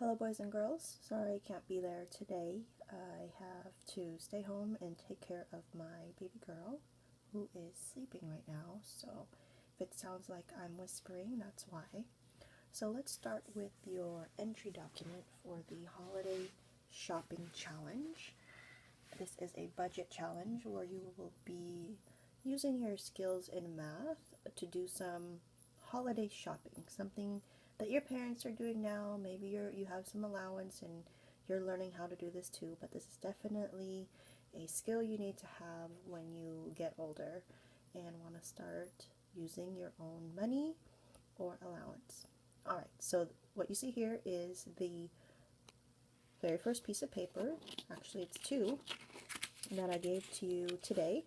Hello boys and girls, sorry I can't be there today. I have to stay home and take care of my baby girl who is sleeping right now, so if it sounds like I'm whispering, that's why. So let's start with your entry document for the holiday shopping challenge. This is a budget challenge where you will be using your skills in math to do some holiday shopping, something that your parents are doing now. Maybe you have some allowance and you're learning how to do this too, but this is definitely a skill you need to have when you get older and want to start using your own money or allowance. Alright, so what you see here is the very first piece of paper. Actually, it's two that I gave to you today.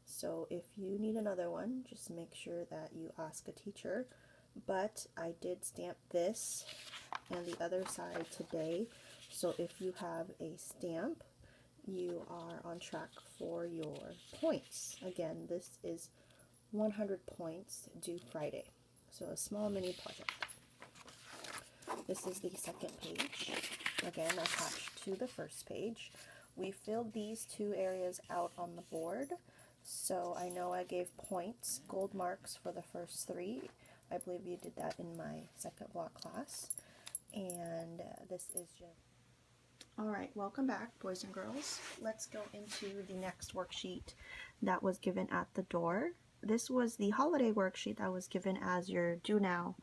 So if you need another one, just make sure that you ask a teacher. But I did stamp this and the other side today. So if you have a stamp, you are on track for your points. Again, this is 100 points due Friday. So a small mini project. This is the second page. Again, attached to the first page. We filled these two areas out on the board. So I know I gave points, gold marks for the first three. I believe you did that in my second block class. And this is just... Alright, welcome back, boys and girls. Let's go into the next worksheet that was given at the door. This was the holiday worksheet that was given as your do now.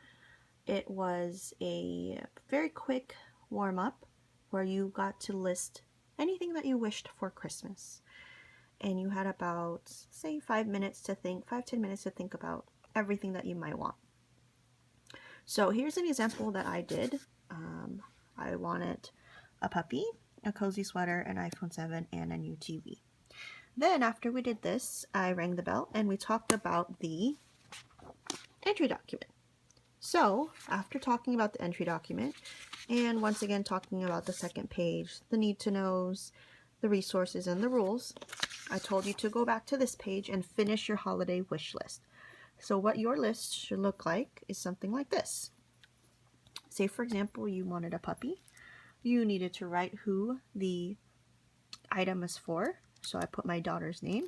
It was a very quick warm-up where you got to list anything that you wished for Christmas. And you had about, say, 5 minutes to think, 5-10 minutes to think about everything that you might want. So here's an example that I did. I wanted a puppy, a cozy sweater, an iPhone 7, and a new TV. Then after we did this, I rang the bell and we talked about the entry document. So after talking about the entry document, and once again talking about the second page, the need to knows, the resources, and the rules, I told you to go back to this page and finish your holiday wish list. So what your list should look like is something like this. Say, for example, you wanted a puppy. You needed to write who the item is for. So I put my daughter's name,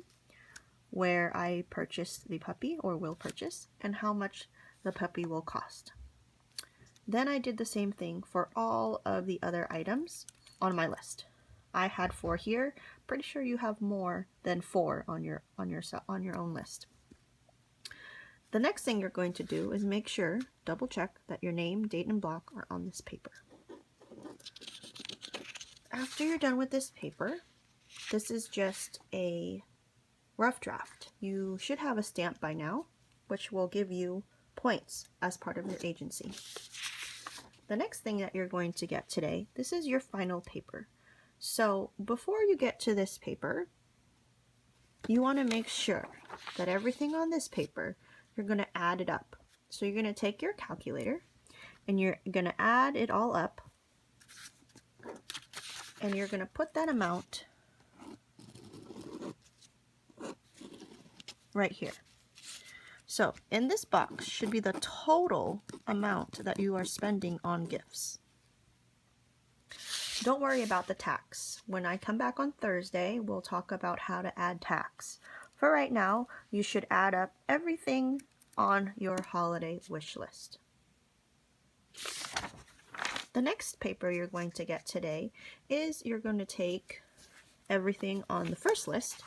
where I purchased the puppy or will purchase, and how much the puppy will cost. Then I did the same thing for all of the other items on my list. I had 4 here. Pretty sure you have more than 4 on your own list. The next thing you're going to do is make sure, double check that your name, date, and block are on this paper. After you're done with this paper, this is just a rough draft. You should have a stamp by now, which will give you points as part of your agency. The next thing that you're going to get today, this is your final paper. So before you get to this paper, you want to make sure that everything on this paper, you're going to add it up. So you're going to take your calculator and you're going to add it all up, and you're going to put that amount right here. So in this box should be the total amount that you are spending on gifts. Don't worry about the tax. When I come back on Thursday, we'll talk about how to add tax. For right now, you should add up everything on your holiday wish list. The next paper you're going to get today is you're going to take everything on the first list,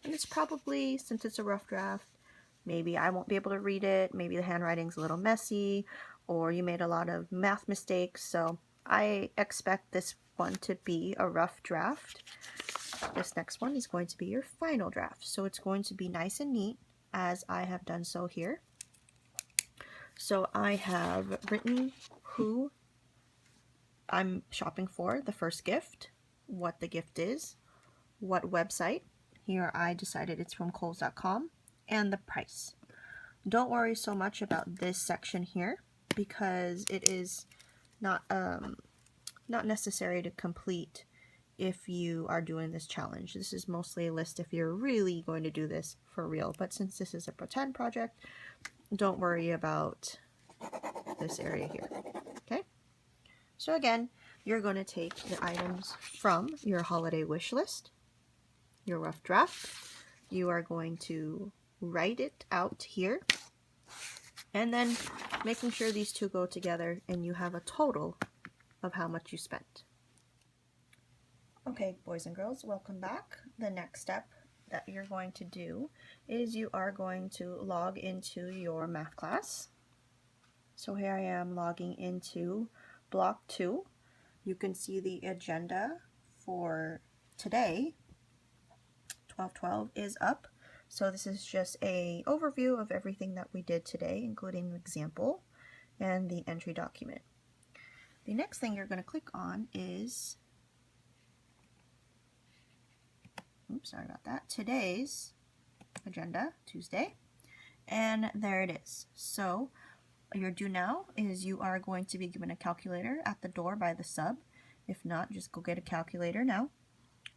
and it's probably, since it's a rough draft, maybe I won't be able to read it, maybe the handwriting's a little messy, or you made a lot of math mistakes, so I expect this one to be a rough draft. This next one is going to be your final draft, so it's going to be nice and neat, as I have done so here. So I have written who I'm shopping for, the first gift, what the gift is, what website. Here I decided it's from Kohl's.com, and the price. Don't worry so much about this section here because it is not necessary to complete if you are doing this challenge. This is mostly a list if you're really going to do this for real, but since this is a pretend project, don't worry about this area here. Okay, So again, you're going to take the items from your holiday wish list, your rough draft. You are going to write it out here, and then making sure these two go together and you have a total of how much you spent. Okay, boys and girls, welcome back. The next step that you're going to do is you are going to log into your math class. So here I am logging into block 2. You can see the agenda for today, 12/12, is up. So this is just an overview of everything that we did today, including the example and the entry document. The next thing you're going to click on is, oops, sorry about that, today's agenda, Tuesday, and there it is. So your do now is you are going to be given a calculator at the door by the sub. If not, just go get a calculator now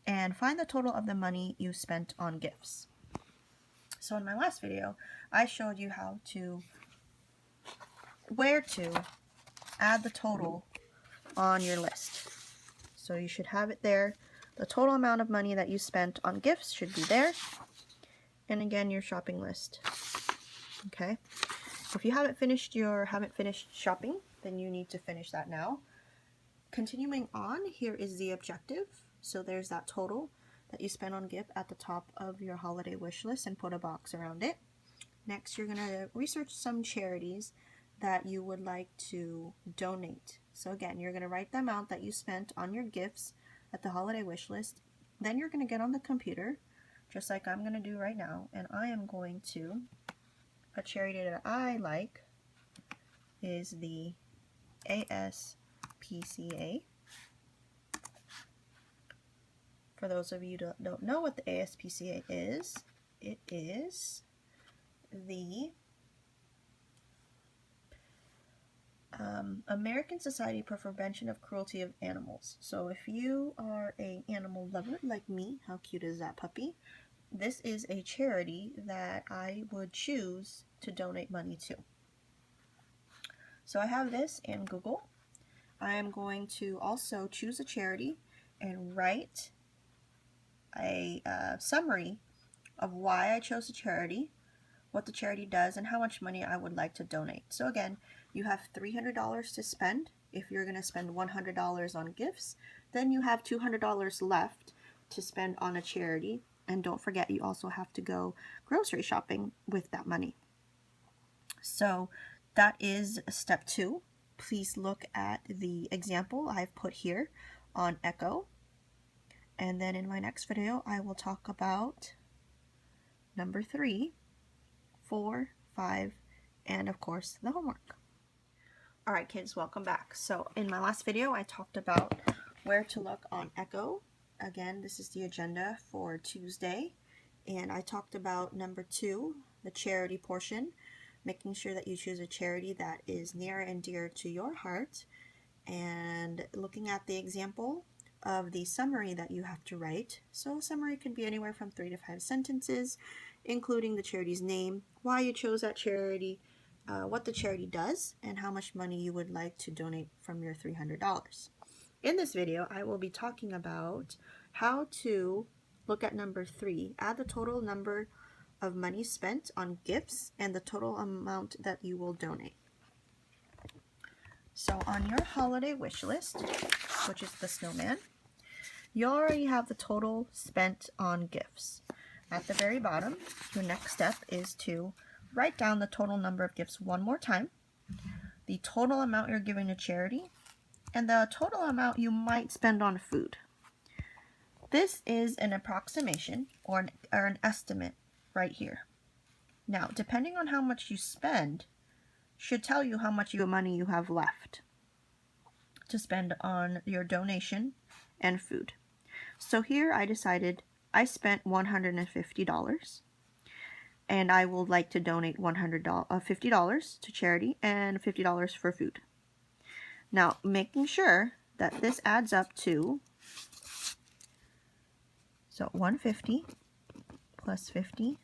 and find the total of the money you spent on gifts. So in my last video, I showed you where to add the total on your list. So you should have it there. The total amount of money that you spent on gifts should be there. And again, your shopping list. Okay. If you haven't finished shopping, then you need to finish that now. Continuing on, here is the objective. So there's that total that you spent on gift at the top of your holiday wish list and put a box around it. Next, you're going to research some charities that you would like to donate. So again, you're going to write the amount that you spent on your gifts at the holiday wish list. Then you're going to get on the computer, just like I'm going to do right now, and I am going to, a charity that I like is the ASPCA. For those of you who don't know what the ASPCA is, it is the American Society for Prevention of Cruelty of Animals. So if you are an animal lover like me, how cute is that puppy? This is a charity that I would choose to donate money to. So I have this in Google. I am going to also choose a charity and write a summary of why I chose the charity, what the charity does, and how much money I would like to donate. So again, you have $300 to spend. If you're going to spend $100 on gifts, then you have $200 left to spend on a charity. And don't forget, you also have to go grocery shopping with that money. So that is step 2. Please look at the example I've put here on Echo. And then in my next video, I will talk about number 3, 4, 5, and of course the homework. Alright kids, welcome back. So in my last video, I talked about where to look on Echo. Again, this is the agenda for Tuesday. And I talked about number 2, the charity portion, making sure that you choose a charity that is near and dear to your heart, and looking at the example of the summary that you have to write. So a summary can be anywhere from 3 to 5 sentences, including the charity's name, why you chose that charity, what the charity does, and how much money you would like to donate from your $300. In this video, I will be talking about how to look at number 3, add the total number of money spent on gifts and the total amount that you will donate. So on your holiday wish list, which is the snowman, you already have the total spent on gifts. At the very bottom, your next step is to write down the total number of gifts one more time, the total amount you're giving to charity, and the total amount you might spend on food. This is an approximation or an estimate right here. Now, depending on how much you spend, should tell you how much money you have left to spend on your donation and food. So here I decided I spent $150 and I would like to donate $50 to charity and $50 for food. Now, making sure that this adds up to, so 150 plus 50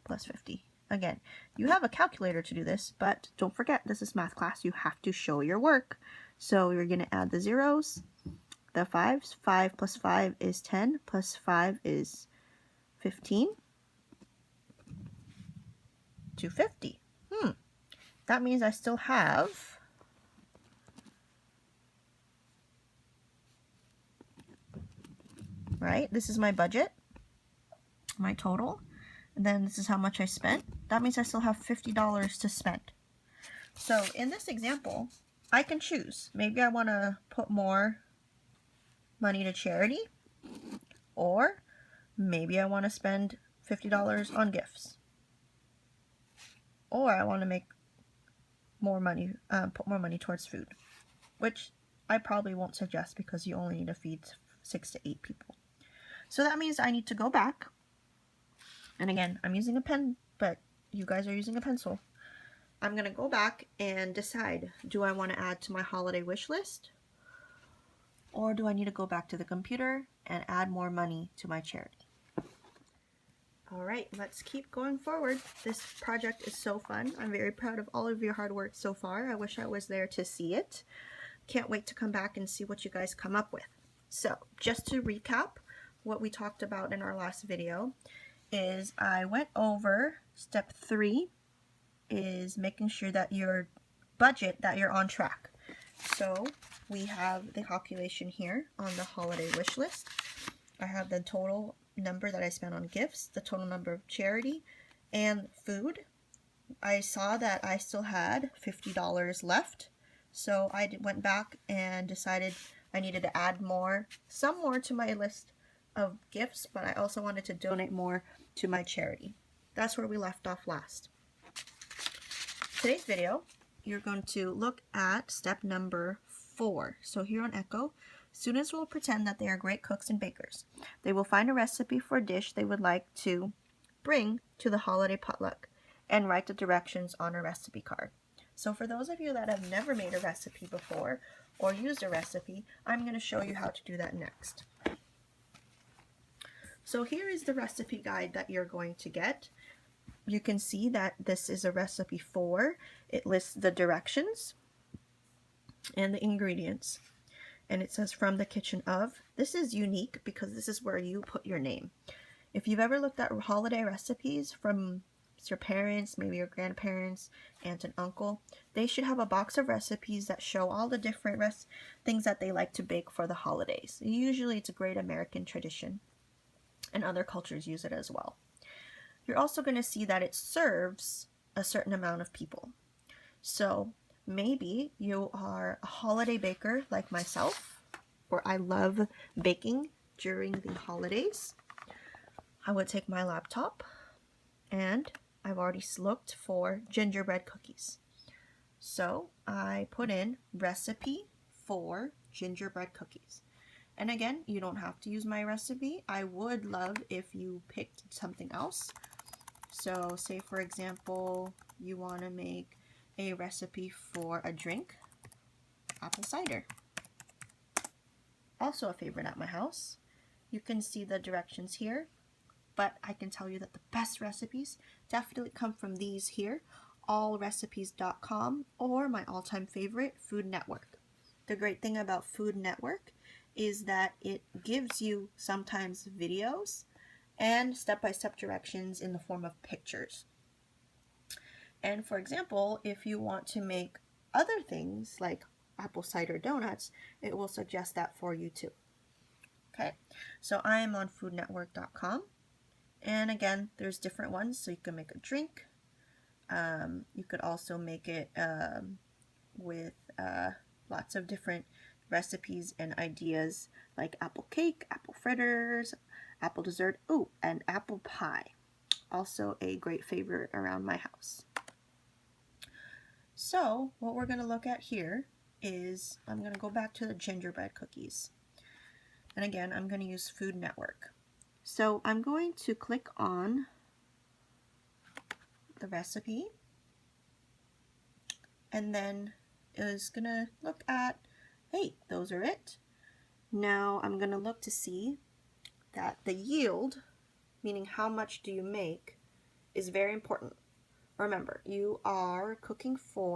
plus 50. Again, you have a calculator to do this, but don't forget, this is math class. You have to show your work. So you're going to add the zeros, the 5s. 5 plus 5 is 10, plus 5 is 15. 250. That means I still have right? This is my budget, my total, and then this is how much I spent. That means I still have $50 to spend. So in this example, I can choose. Maybe I want to put more money to charity, or maybe I want to spend $50 on gifts, or I want to make more money, put more money towards food, which I probably won't suggest because you only need to feed 6 to 8 people. So that means I need to go back, and again, I'm using a pen, but you guys are using a pencil. I'm going to go back and decide, do I want to add to my holiday wish list? Or do I need to go back to the computer and add more money to my charity? All right, let's keep going forward. This project is so fun. I'm very proud of all of your hard work so far. I wish I was there to see it. Can't wait to come back and see what you guys come up with. So just to recap what we talked about in our last video is I went over step 3 is making sure that your budget, that you're on track. So we have the calculation here on the holiday wish list. I have the total number that I spent on gifts, the total number of charity, and food. I saw that I still had $50 left, so I went back and decided I needed to add some more to my list of gifts, but I also wanted to donate more to my charity. That's where we left off last. Today's video, you're going to look at step number 4. So here on Echo, students will pretend that they are great cooks and bakers. They will find a recipe for a dish they would like to bring to the holiday potluck and write the directions on a recipe card. So for those of you that have never made a recipe before or used a recipe, I'm going to show you how to do that next. So here is the recipe guide that you're going to get. You can see that this is a recipe 4. It lists the directions and the ingredients. And it says from the kitchen of. This is unique because this is where you put your name. If you've ever looked at holiday recipes from your parents, maybe your grandparents, aunt and uncle, they should have a box of recipes that show all the different things that they like to bake for the holidays. Usually it's a great American tradition, and other cultures use it as well. You're also going to see that it serves a certain amount of people. So maybe you are a holiday baker like myself, or I love baking during the holidays. I would take my laptop, and I've already looked for gingerbread cookies. So I put in recipe for gingerbread cookies. And again, you don't have to use my recipe. I would love if you picked something else. So say for example, you want to make a recipe for a drink, apple cider. Also a favorite at my house. You can see the directions here, but I can tell you that the best recipes definitely come from these here, allrecipes.com, or my all-time favorite, Food Network. The great thing about Food Network is that it gives you sometimes videos and step-by-step directions in the form of pictures. And for example, if you want to make other things like apple cider donuts, it will suggest that for you too. Okay, so I am on foodnetwork.com, and again, there's different ones. So you can make a drink. You could also make it with lots of different recipes and ideas like apple cake, apple fritters, apple dessert, and apple pie. Also a great favorite around my house. So what we're going to look at here is I'm going to go back to the gingerbread cookies. And again, I'm going to use Food Network. So I'm going to click on the recipe, and then it's going to look at, hey, those are it. Now I'm going to look to see that the yield, meaning how much do you make, is very important. Remember, you are cooking for